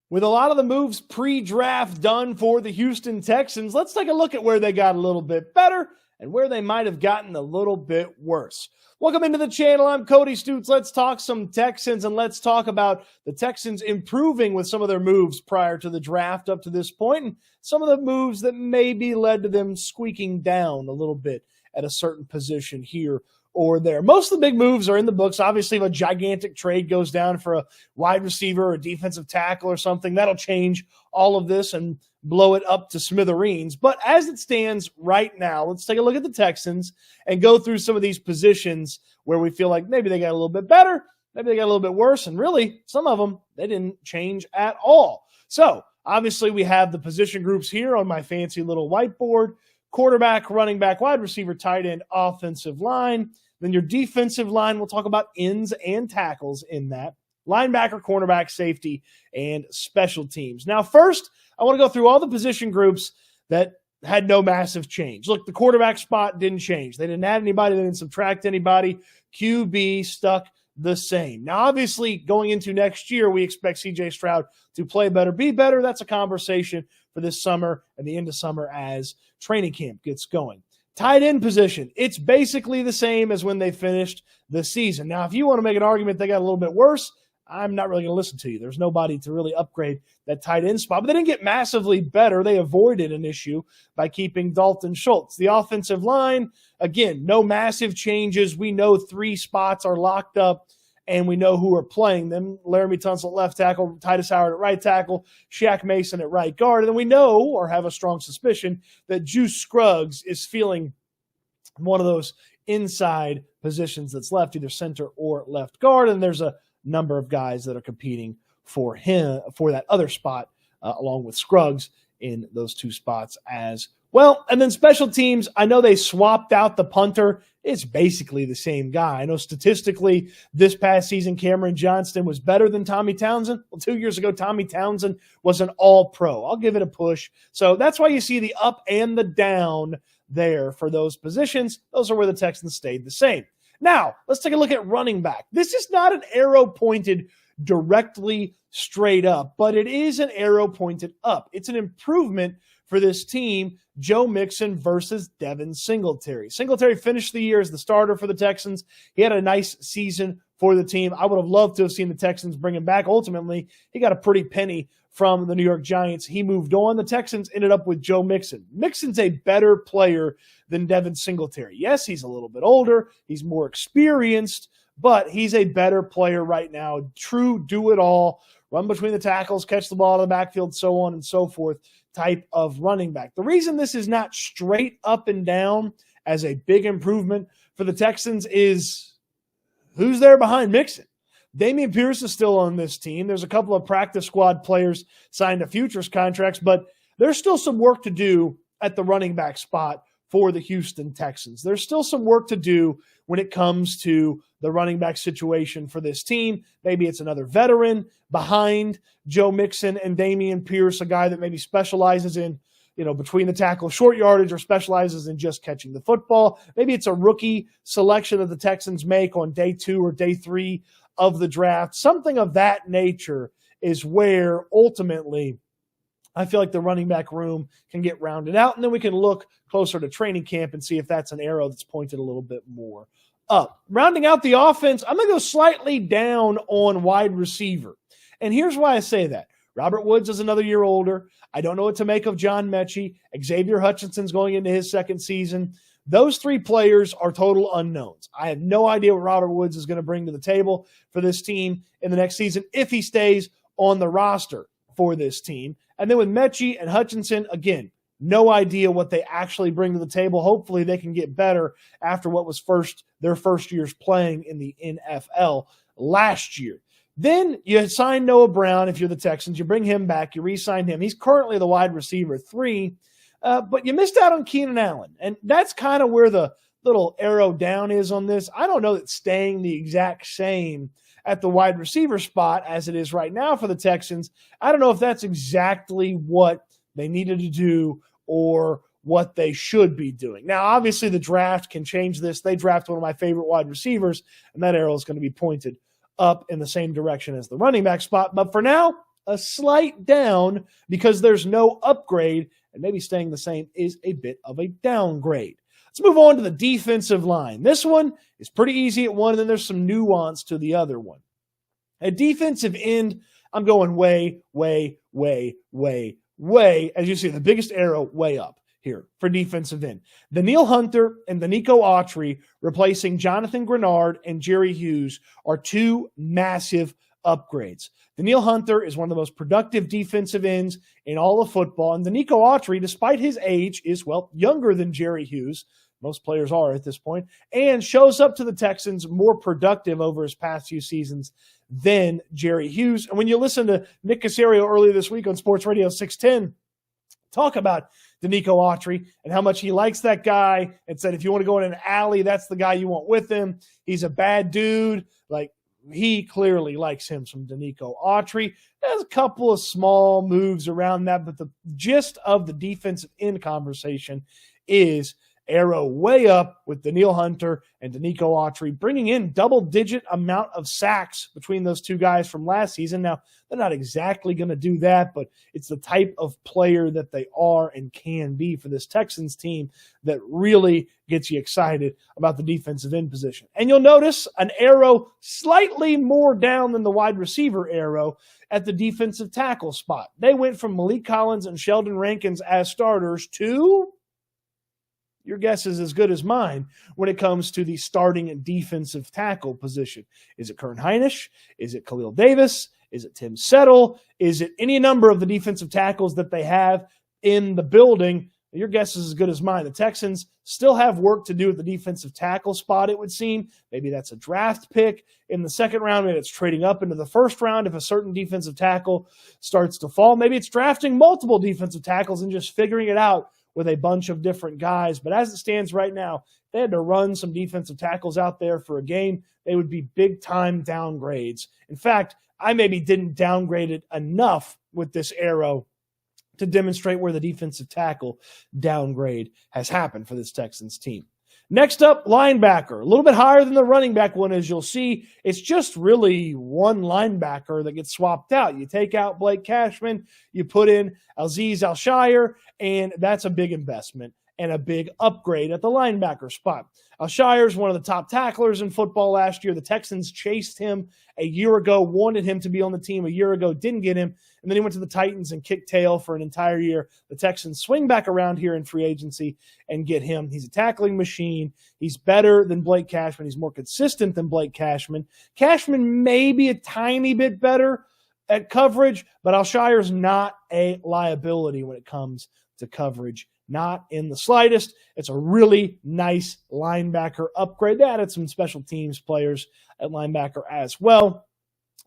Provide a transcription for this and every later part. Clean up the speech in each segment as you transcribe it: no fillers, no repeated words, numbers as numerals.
With a lot of the moves pre-draft done for the Houston Texans, let's take a look at where they got a little bit better and where they might have gotten a little bit worse. Welcome into the channel. I'm Cody Stoots. Let's talk some Texans, and let's talk about the Texans improving with some of their moves prior to the draft up to this point, and some of the moves that maybe led to them squeaking down a little bit at a certain position here or there. Most of the big moves are in the books. Obviously, if a gigantic trade goes down for a wide receiver or a defensive tackle or something, that'll change all of this and blow it up to smithereens. But as it stands right now, let's take a look at the Texans and go through some of these positions where we feel like maybe they got a little bit better, maybe they got a little bit worse, and really, some of them, they didn't change at all. So, obviously, we have the position groups here on my fancy little whiteboard: quarterback, running back, wide receiver, tight end, offensive line. Then your defensive line, we'll talk about ends and tackles in that. Linebacker, cornerback, safety, and special teams. Now, first, I want to go through all the position groups that had no massive change. Look, the quarterback spot didn't change. They didn't add anybody. They didn't subtract anybody. QB stuck the same. Now, obviously, going into next year, we expect C.J. Stroud to play better, be better. That's a conversation for this summer and the end of summer as training camp gets going. Tight end position, it's basically the same as when they finished the season. Now, if you want to make an argument they got a little bit worse, I'm not really going to listen to you. There's nobody to really upgrade that tight end spot. But they didn't get massively better. They avoided an issue by keeping Dalton Schultz. The offensive line, again, no massive changes. We know 3 spots are locked up, and we know who are playing them. Laramie Tunsil at left tackle, Titus Howard at right tackle, Shaq Mason at right guard. And then we know, or have a strong suspicion, that Juice Scruggs is feeling one of those inside positions that's left, either center or left guard. And there's a number of guys that are competing for him, for that other spot, along with Scruggs in those 2 spots as well. And then special teams, I know they swapped out the punter. It's basically the same guy. I know statistically this past season, Cameron Johnston was better than Tommy Townsend. Well, 2 years ago, Tommy Townsend was an all-pro. I'll give it a push. So that's why you see the up and the down there for those positions. Those are where the Texans stayed the same. Now, let's take a look at running back. This is not an arrow pointed directly straight up, but it is an arrow pointed up. It's an improvement for this team, Joe Mixon versus Devin Singletary. Singletary finished the year as the starter for the Texans. He had a nice season for the team. I would have loved to have seen the Texans bring him back. Ultimately, he got a pretty penny from the New York Giants. He moved on. The Texans ended up with Joe Mixon. Mixon's a better player than Devin Singletary. Yes, he's a little bit older. He's more experienced, but he's a better player right now. True do-it-all, run between the tackles, catch the ball out of the backfield, so on and so forth type of running back. The reason this is not straight up and down as a big improvement for the Texans is who's there behind Mixon. Dameon Pierce is still on this team. There's a couple of practice squad players signed to futures contracts, but there's still some work to do at the running back spot for the Houston Texans. There's still some work to do when it comes to the running back situation for this team. Maybe it's another veteran behind Joe Mixon and Dameon Pierce, a guy that maybe specializes in, between the tackle short yardage or specializes in just catching the football. Maybe it's a rookie selection that the Texans make on day 2 or day 3 of the draft. Something of that nature is where ultimately I feel like the running back room can get rounded out, and then we can look closer to training camp and see if that's an arrow that's pointed a little bit more up. Rounding out the offense, I'm going to go slightly down on wide receiver. And here's why I say that. Robert Woods is another year older. I don't know what to make of John Mechie. Xavier Hutchinson's going into his second season. Those 3 players are total unknowns. I have no idea what Robert Woods is going to bring to the table for this team in the next season if he stays on the roster for this team. And then with Mechie and Hutchinson, again, no idea what they actually bring to the table. Hopefully they can get better after what was their first years playing in the NFL last year. Then you sign Noah Brown if you're the Texans. You bring him back. You re-sign him. He's currently the wide receiver 3. But you missed out on Keenan Allen. And that's kind of where the little arrow down is on this. I don't know that staying the exact same at the wide receiver spot as it is right now for the Texans, I don't know if that's exactly what they needed to do or what they should be doing. Now, obviously, the draft can change this. They draft one of my favorite wide receivers, and that arrow is going to be pointed up in the same direction as the running back spot. But for now, a slight down because there's no upgrade, and maybe staying the same is a bit of a downgrade. Let's move on to the defensive line. This one is pretty easy at one, and then there's some nuance to the other one. At defensive end, I'm going way, as you see, the biggest arrow way up here for defensive end. The Danielle Hunter and the Nico Autry replacing Jonathan Grenard and Jerry Hughes are two massive upgrades. Danielle Hunter is one of the most productive defensive ends in all of football, and the Nico Autry, despite his age, is, well, younger than Jerry Hughes. Most players are at this point, and shows up to the Texans more productive over his past few seasons than Jerry Hughes. And when you listen to Nick Caserio earlier this week on Sports Radio 610 talk about Danico Autry and how much he likes that guy and said if you want to go in an alley, that's the guy you want with him. He's a bad dude. Like, he clearly likes him, some Danico Autry. There's a couple of small moves around that, but the gist of the defensive end conversation is arrow way up with Danielle Hunter and Danico Autry, bringing in double-digit amount of sacks between those two guys from last season. Now, they're not exactly going to do that, but it's the type of player that they are and can be for this Texans team that really gets you excited about the defensive end position. And you'll notice an arrow slightly more down than the wide receiver arrow at the defensive tackle spot. They went from Malik Collins and Sheldon Rankins as starters to, your guess is as good as mine when it comes to the starting defensive tackle position. Is it Kern Heinisch? Is it Khalil Davis? Is it Tim Settle? Is it any number of the defensive tackles that they have in the building? Your guess is as good as mine. The Texans still have work to do at the defensive tackle spot, it would seem. Maybe that's a draft pick in the second round. Maybe it's trading up into the first round if a certain defensive tackle starts to fall. Maybe it's drafting multiple defensive tackles and just figuring it out with a bunch of different guys. But as it stands right now, if they had to run some defensive tackles out there for a game, they would be big-time downgrades. In fact, I maybe didn't downgrade it enough with this arrow to demonstrate where the defensive tackle downgrade has happened for this Texans team. Next up, linebacker. A little bit higher than the running back one, as you'll see. It's just really one linebacker that gets swapped out. You take out Blake Cashman, you put in Azeez Al-Shaair, and that's a big investment and a big upgrade at the linebacker spot. Al-Shaair is one of the top tacklers in football last year. The Texans chased him a year ago, wanted him to be on the team a year ago, didn't get him, and then he went to the Titans and kicked tail for an entire year. The Texans swing back around here in free agency and get him. He's a tackling machine. He's better than Blake Cashman. He's more consistent than Blake Cashman. Cashman may be a tiny bit better at coverage, but Al-Shaair is not a liability when it comes to coverage. Not in the slightest. It's a really nice linebacker upgrade. They added some special teams players at linebacker as well.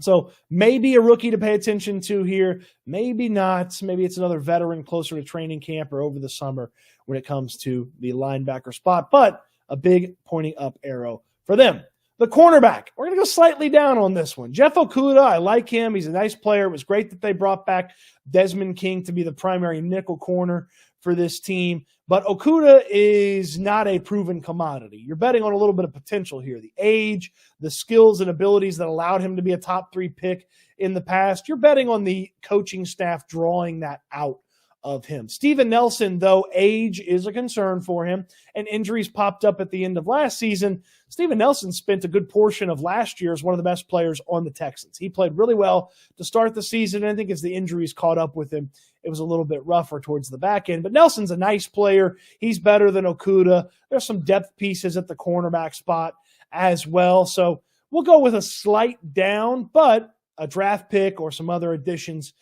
So maybe a rookie to pay attention to here. Maybe not. Maybe it's another veteran closer to training camp or over the summer when it comes to the linebacker spot. But a big pointing up arrow for them. The cornerback, we're going to go slightly down on this one. Jeff Okudah, I like him. He's a nice player. It was great that they brought back Desmond King to be the primary nickel corner for this team. But Okudah is not a proven commodity. You're betting on a little bit of potential here. The age, the skills and abilities that allowed him to be a top 3 pick in the past. You're betting on the coaching staff drawing that out of him. Steven Nelson, though, age is a concern for him, and injuries popped up at the end of last season. Steven Nelson spent a good portion of last year as one of the best players on the Texans. He played really well to start the season, and I think as the injuries caught up with him, it was a little bit rougher towards the back end. But Nelson's a nice player. He's better than Okudah. There's some depth pieces at the cornerback spot as well. So we'll go with a slight down, but a draft pick or some other additions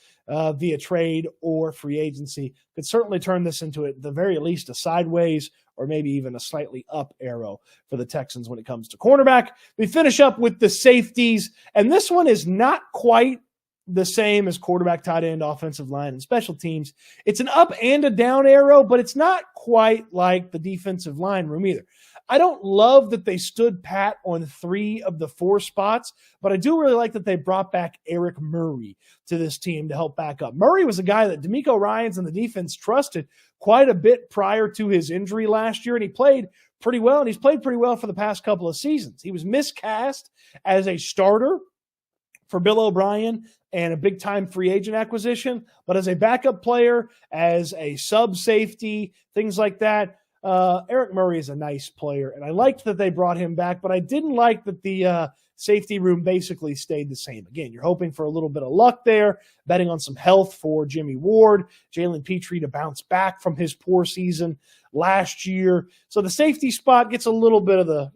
via trade or free agency could certainly turn this into, at the very least, a sideways or maybe even a slightly up arrow for the Texans when it comes to cornerback. We finish up with the safeties, and this one is not quite the same as quarterback, tight end, offensive line, and special teams. It's an up and a down arrow, but it's not quite like the defensive line room either. I don't love that they stood pat on 3 of the 4 spots, but I do really like that they brought back Eric Murray to this team to help back up. Murray was a guy that D'Amico Ryans and the defense trusted quite a bit prior to his injury last year, and he played pretty well, and he's played pretty well for the past couple of seasons. He was miscast as a starter for Bill O'Brien and a big-time free agent acquisition. But as a backup player, as a sub-safety, things like that, Eric Murray is a nice player. And I liked that they brought him back, but I didn't like that the safety room basically stayed the same. Again, you're hoping for a little bit of luck there, betting on some health for Jimmy Ward, Jalen Petrie to bounce back from his poor season last year. So the safety spot gets a little bit of the,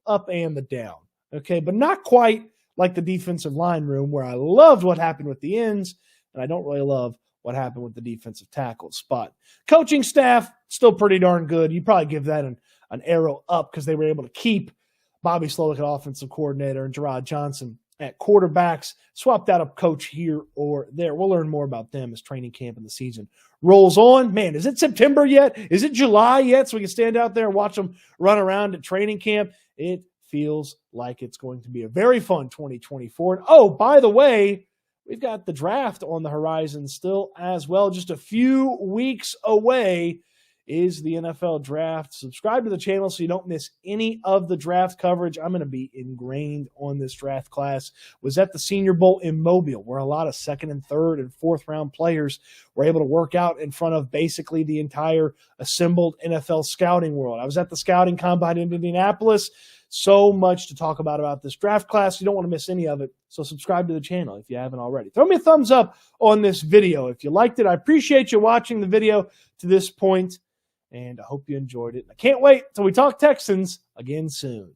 up and the down. Okay, but not quite like the defensive line room, where I loved what happened with the ends, and I don't really love what happened with the defensive tackle spot. Coaching staff, still pretty darn good. You probably give that an arrow up because they were able to keep Bobby Slowick at offensive coordinator and Gerard Johnson at quarterbacks, swapped out a coach here or there. We'll learn more about them as training camp and the season rolls on. Man, is it September yet? Is it July yet? So we can stand out there and watch them run around at training camp. It feels like it's going to be a very fun 2024. And oh, by the way, we've got the draft on the horizon still as well. Just a few weeks away is the NFL draft. Subscribe to the channel so you don't miss any of the draft coverage. I'm going to be ingrained on this draft class. Was at the Senior Bowl in Mobile, where a lot of second and third and fourth round players were able to work out in front of basically the entire assembled NFL scouting world. I was at the scouting combine in Indianapolis. So much to talk about this draft class. You don't want to miss any of it. So subscribe to the channel if you haven't already. Throw me a thumbs up on this video if you liked it. I appreciate you watching the video to this point, and I hope you enjoyed it. I can't wait till we talk Texans again soon.